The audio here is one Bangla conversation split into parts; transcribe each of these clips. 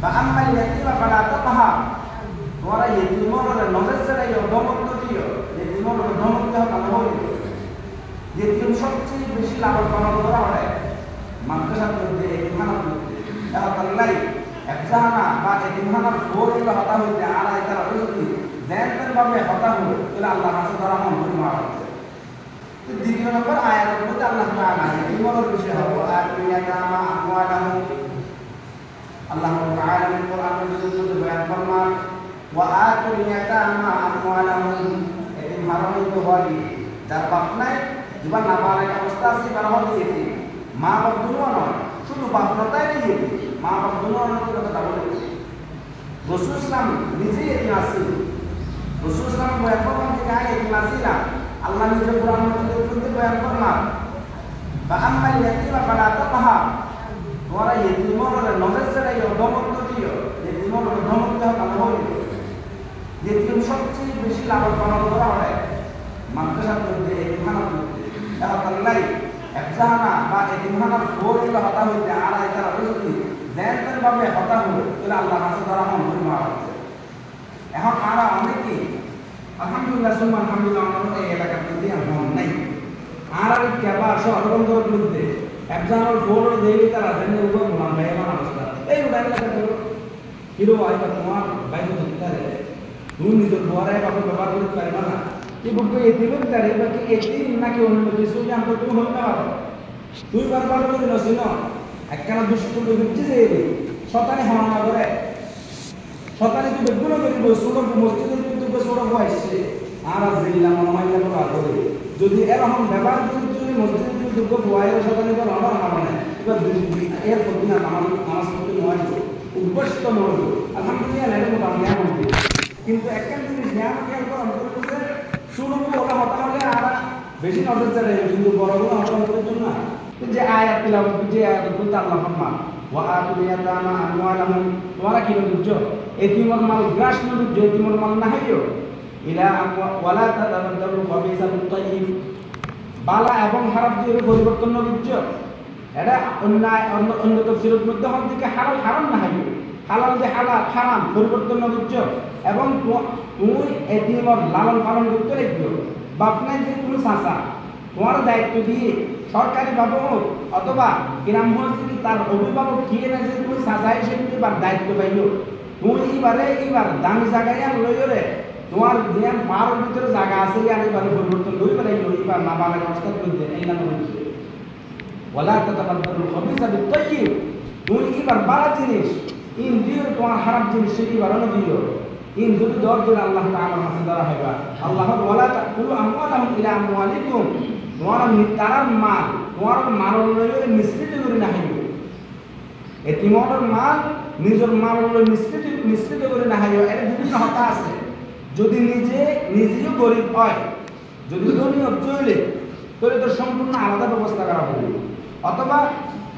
বা আম্মাল ইয়াতীমা ফালা তাকহার তোমরা ইয়েতিমরে নজর জড়াইও দমক দিও ইয়েতিমরে দমক দেওয়া ভালো হয় ইয়েতিম সবচেয়ে বেশি লালন পালন করা হয় মাদ্রাসার মধ্যে এতিমখানার মধ্যে তাহলে একজাহানা বা এতিমখানার ফোরগুলো হতা হইতে আর তারা যদি জ্ঞানের ভাবে হতা হলো তাহলে আল্লাহ কাছে তারা মন করে মারা হচ্ছে। দ্বিতীয় নম্বর আয়াতের মধ্যে আল্লাহ তাআলা এতিমর বিষয় হলো আয়াতুল ইয়াতামা আমওয়ালাহুম আল্লাহ তাআলা কোরআনের মধ্যে বয়ান ফরমান ওয়া আতুল ইয়াতামা আমওয়ালাহুম এতিম হারামিত হলি যার বাপ নাই জীবন নাবালক অবস্থা আছে তারা হলো এতিম মা বাপ দুনো নয় শুধু বাপ নতাই নেই মা বাপ দুনো নয় কথা বলে রাসূল ইসলাম নিজেই এতিম আসছিল রাসূল ইসলাম বয়ান ফরমান যে আগে এতিম আসছিল আল্লাহ নিজে কোরআনের মধ্যে বয়ান ফরমান বা আম্মাল ইয়াতীমা ফালা তাকহার তোমরা ইয়েতিমরে নজর জড়াইও দমক দিও ইয়েতিমরে দমক দেওয়া ভালো হয় ইয়েতিম সবচেয়ে বেশি লালন পালন করা হয় মাদ্রাসার মধ্যে এতিমখানার মধ্যে তাহলে একজাহানা বা এতিমখানার ফোরগুলো হতা হইতে আর তারা যদি জ্ঞানের ভাবে হতা হলো তাহলে আল্লাহ কাছে তারা মন করে মারা হচ্ছে। এখন আমরা অনেকে আলহামদুলিল্লাহ সুবহান আলহামদুলিল্লাহ আমাদের এই এলাকার মধ্যে মন নাই আর কেবা শহরবন্দরের মধ্যে একজনের ফোর দেই তারা জেনে উপর গোলাম ভাই আমার অবস্থা এই উড়াই লাগা করো হিরো আইবা তোমার বাইরে দিতারে তুমি নিজের ঘরে বাবা ব্যবহার করতে পারবা না কি বলবো এই দিবেন তারে বাকি এতিম নাকি অন্য কিছু যে আমরা তুমি হইতে পারো তুই বারবার করে নছিন একখানা দুষ্ট বুঝছি যে শতানি হওয়া না করে শতানি তুই বেগুলো করিব ছোট মসজিদের কিন্তু ছোট হয়েছে আর জিল্লা মনোমাইয়া করে আগরে যদি এরকম ব্যবহার যদি মসজিদের দুর্গ ভয়ের শতানি করে আমার মানে এবার এর প্রতি না নামাজ পড়তে নয় উপস্থিত নয় আলহামদুলিল্লাহ এটা মোটামুটি জ্ঞান কিন্তু একখান জিনিস জ্ঞান খেয়াল করা অন্তর্গত শুনবো ওরা হতা হলে আর বেশি নজর চলে কিন্তু বড়গুলো হতার জন্য না যে আয়াত তিলাওয়াত যে আয়াত বলতে আল্লাহ ফরমান ওয়া আতুল ইয়াতামা আমওয়ালাহুম তোমরা কি বুঝছো এতিমের মাল গ্রাস না বুঝছো এতিমের মাল না হইও ইলা ওয়ালা তাতাবাদদালু খাবিসাত তাইয়িব বালা এবং খারাপ দিয়ে পরিবর্তন না বুঝছো এটা অন্যায় অন্য তাফসীরের মধ্যে হল দিকে হালাল হারাম না হইও হালাল যে হালাল হারাম পরিবর্তন না বুঝছো এবং তুমি এতিমের লালন পালন করতে লাগবে বাপ নাই যে তুমি চাচা তোমার দায়িত্ব দিয়ে সরকারি ভাবে হোক অথবা গ্রাম মসজিদে তার অভিভাবক কি না যে তুমি চাচা হিসেবে এবার দায়িত্ব পাইও তুমি এবার দামি জায়গায় লইরে তোমার জ্ঞান পাওয়ার ভিতরে জায়গা আছে আর এবারে পরিবর্তন করে পাইও এবার না বালার অবস্থা করতে এই না বলছে ওয়ালা তাতাবাদদালুল খাবিসা বিত-তাইয়িব তুমি এবার বালা জিনিস ইন দিও তোমার খারাপ জিনিস এবার না দিও ইন যদি দর দিলে আল্লাহ তাআলার কাছে ধরা হইবা আল্লাহ ওয়ালা তাকুলু আমওয়ালাহুম ইলা আমওয়ালিকুম তোমার তার মাল তোমার মাল লইলে মিশ্রিত করে না হইও এতিমের মাল নিজের মাল লইলে মিশ্রিত করে না হইও এর বিভিন্ন হতা আছে যদি নিজেও গরিব হয় যদি ধনী চলে তাহলে তো সম্পূর্ণ আলাদা ব্যবস্থা করা হবে অথবা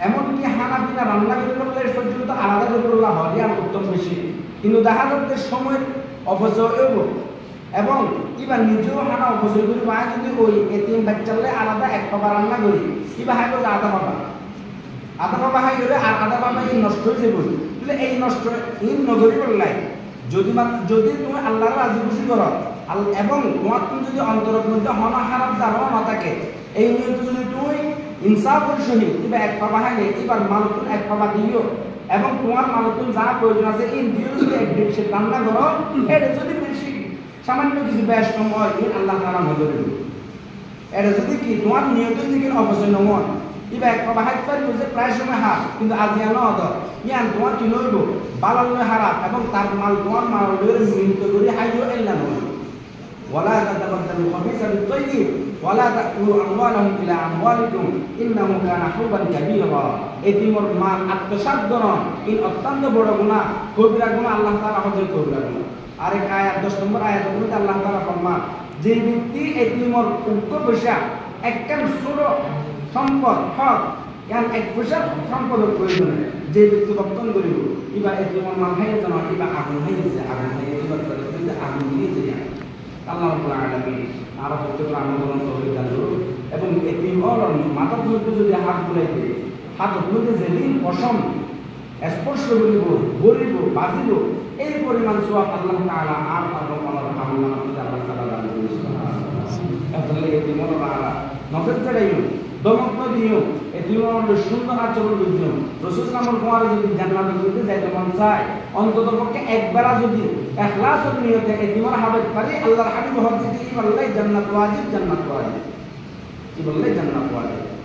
এমনকি হানাফিনা রান্না করে পর্যন্ত আলাদা করে হয় আর উত্তম বেশি কিন্তু দেখা যাচ্ছে সময় অপচয় এবং এবার নিজেও হানা অপচয় করি বা যদি ওই এতিম বাচ্চালে আলাদা এক পাবা রান্না করি কিবা হাই করে আধা পাবা হাই করে আর আধা পাবা এই নষ্ট হয়ে যাবে তাহলে এই নষ্ট নগরী করলাই যদি তুমি আল্লাহর রাজি খুশি করো এবং তোমার তুমি যদি অন্তরের মধ্যে হনা খারাপ ধারণা না থাকে এই নিয়ে যদি তুমি ইনসাফের সহিত কিবা এক পাবা হাইলে এবার মালতুন এক পাবা দিও এবং তোমার মালতুন যা প্রয়োজন আছে এই দিও যদি এক ডিশে রান্না করো এটা যদি বেশি সামান্য কিছু বেশ কম হয় আল্লাহ তাআলা মদদ দেবে এটা যদি কি তোমার নিয়তের দিকে অবশ্যই নমন ইবা এক পাবা হাইতে পারিব যে প্রায় সময় হার কিন্তু আজি আনো হতো ইয়ান তোমার কি লইব বালাল্লয় হারাপ এবং তার মাল তোমার মাল লইরে মিনিত করে হাইও এল্লা নয় ওয়ালা তাতাবাদদালুল খাবিসা বিত-তাইয়িব ওয়ালা তাকুলু আমওয়ালাহুম ইলা আমওয়ালিকুম ইন্নাহু কানা হুবান কাবীরা এতিমের মাল আত্মসাৎ করন ইন অত্যন্ত বড় গুনাহ কবিরা গুনাহ আল্লাহ তাআলা হজে কবিরা গুনাহ আরেক আয়াত 10 নম্বর আয়াতের মধ্যে আল্লাহ তাআলা ফরমান যে ব্যক্তি এতিমের উক্ত পয়সা একখান ছোট সম্পদ হক ইয়ান এক পয়সা সম্পদ প্রয়োজন যে ব্যক্তি বর্তন করিব ইবা এতিমের মাল খাইয়ে জানো ইবা আগুন খাইয়েছে আগুন খাইয়ে ইবার করে আগুন দিয়েছে আল্লাহ রাব্বুল আলামিন আর প্রত্যেক আন্দোলন তৌফিক দান করুন এবং এতিমের মাথার মধ্যে যদি হাত বুলাইতে হাত বুলাইতে যেদিন পশম স্পর্শ করিব বলিব বাজিব এই পরিমাণ সওয়াব আল্লাহ তাআলা আর পাবো আমার আমল নামাতে আল্লাহ তাআলা দান করেছেন তাহলে এই দিমন আলা নজর চড়াইও দমক দিও এই দিমন সুন্দর আচরণ দিও রাসূল সাল্লাল্লাহু আলাইহি যদি জান্নাতে যেতে যাইতে মন চায় অন্তত পক্ষে একবার যদি ইখলাসের নিয়তে এই দিমন হাবেত পারি আল্লাহর হাবিব হযরত ইমাম আল্লাহ জান্নাত ওয়াজিব কি বললে জান্নাত ওয়াজিব